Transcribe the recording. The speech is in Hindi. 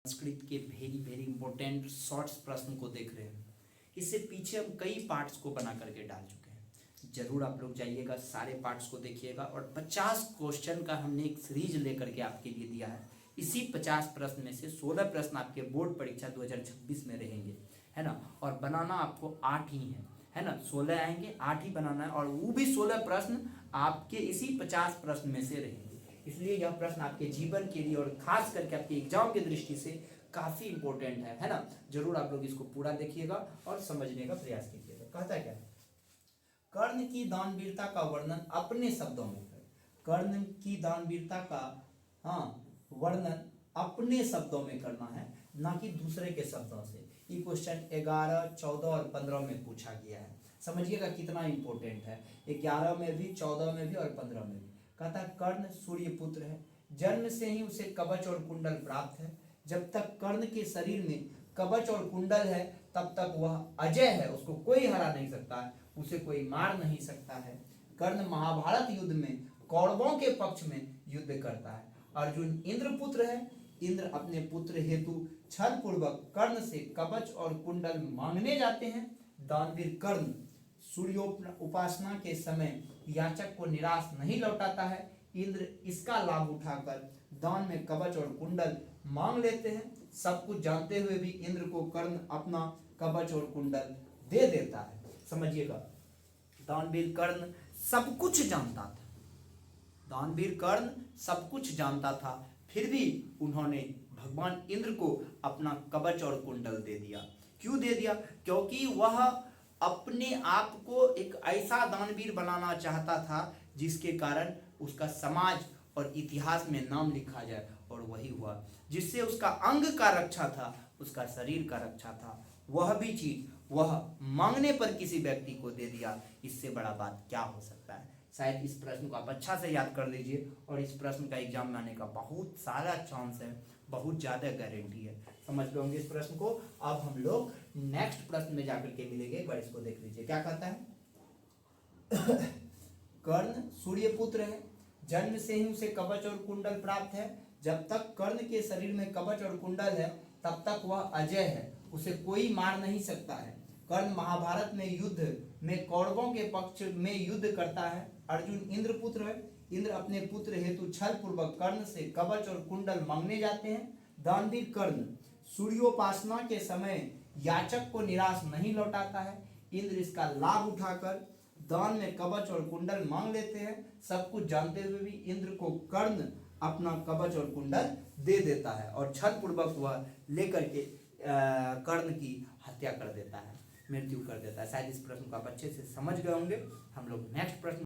संस्कृत के वेरी वेरी इंपॉर्टेंट शॉर्ट्स प्रश्न को देख रहे हैं। इससे पीछे हम कई पार्ट्स को बना करके डाल चुके हैं। जरूर आप लोग जाइएगा, सारे पार्ट्स को देखिएगा। और 50 क्वेश्चन का हमने एक सीरीज लेकर के आपके लिए दिया है। इसी 50 प्रश्न में से 16 प्रश्न आपके बोर्ड परीक्षा 2026 में रहेंगे, है ना। और बनाना आपको 8 ही है ना। 16 आएंगे, 8 ही बनाना है। और वो भी 16 प्रश्न आपके इसी 50 प्रश्न में से रहेंगे। इसलिए यह प्रश्न आपके जीवन के लिए और खास करके आपके एग्जाम की दृष्टि से काफी इंपॉर्टेंट है ना। जरूर आप लोग इसको पूरा देखिएगा और समझने का प्रयास कीजिएगा। कहता क्या है, कर्ण की दानवीरता का वर्णन अपने शब्दों में करें। कर्ण की दानवीरता का वर्णन अपने शब्दों में करना है, ना कि दूसरे के शब्दों से। ये क्वेश्चन 11, 14 और 15 में पूछा गया है। समझिएगा कितना इंपॉर्टेंट है। 11 में भी, 14 में भी और 15 में भी। कहता है कर्ण सूर्य पुत्र है, जन्म से ही उसे कवच और कुंडल प्राप्त है। जब तक कर्ण के शरीर में कवच और कुंडल है तब तक वह अजय है, उसको कोई हरा नहीं सकता है, उसे कोई मार नहीं सकता है। कर्ण महाभारत युद्ध में कौरवों के पक्ष में युद्ध करता है। अर्जुन इंद्र पुत्र है, इंद्र अपने पुत्र हेतु छल पूर्वक कर्ण से कवच और कुंडल मांगने जाते हैं। दानवीर कर्ण सूर्योपासना के समय याचक को निराश नहीं लौटाता है। इंद्र इसका लाभ उठाकर दान में कवच और कुंडल मांग लेते हैं। सब कुछ जानते हुए भी इंद्र को कर्ण अपना कवच और कुंडल दे देता है। समझिएगा, दानवीर कर्ण सब कुछ जानता था। दानवीर कर्ण सब कुछ जानता था, फिर भी उन्होंने भगवान इंद्र को अपना कवच और कुंडल दे दिया। क्यों दे दिया? क्योंकि वह अपने आप को एक ऐसा दानवीर बनाना चाहता था जिसके कारण उसका समाज और इतिहास में नाम लिखा जाए। और वही हुआ, जिससे उसका अंग का रक्षा था, उसका शरीर का रक्षा था। वह भी चीज वह मांगने पर किसी व्यक्ति को दे दिया। इससे बड़ा बात क्या हो सकता है। शायद इस प्रश्न को आप अच्छा से याद कर लीजिए, और इस प्रश्न का एग्जाम में आने का बहुत सारा चांस है, बहुत ज्यादा गारंटी है। समझ गए होंगे इस प्रश्न को। अब हम लोग नेक्स्ट प्रश्न में जाकर के मिलेंगे। एक बार इसको देख लीजिए, क्या कहता है। कर्ण सूर्य पुत्र है, जन्म से ही उसे कवच और कुंडल प्राप्त है। जब तक कर्ण के शरीर में कवच और कुंडल है तब तक वह अजय है, उसे कोई मार नहीं सकता है। कर्ण महाभारत में युद्ध में कौरवों के पक्ष में युद्ध करता है। अर्जुन इंद्र पुत्र है, इंद्र अपने पुत्र हेतु छल पूर्वक कर्ण से कवच और कुंडल मांगने जाते हैं। दानवीर कर्ण सूर्योपासना के समय याचक को निराश नहीं लौटाता है। इंद्र इसका लाभ उठाकर दान में कवच और कुंडल मांग लेते हैं। सब कुछ जानते हुए भी इंद्र को कर्ण अपना कवच और कुंडल दे देता है, और छल पूर्वक वह लेकर के कर्ण की हत्या कर देता है, मृत्यु कर देता है। शायद इस प्रश्न को आप अच्छे से समझ गए होंगे। हम लोग नेक्स्ट प्रश्न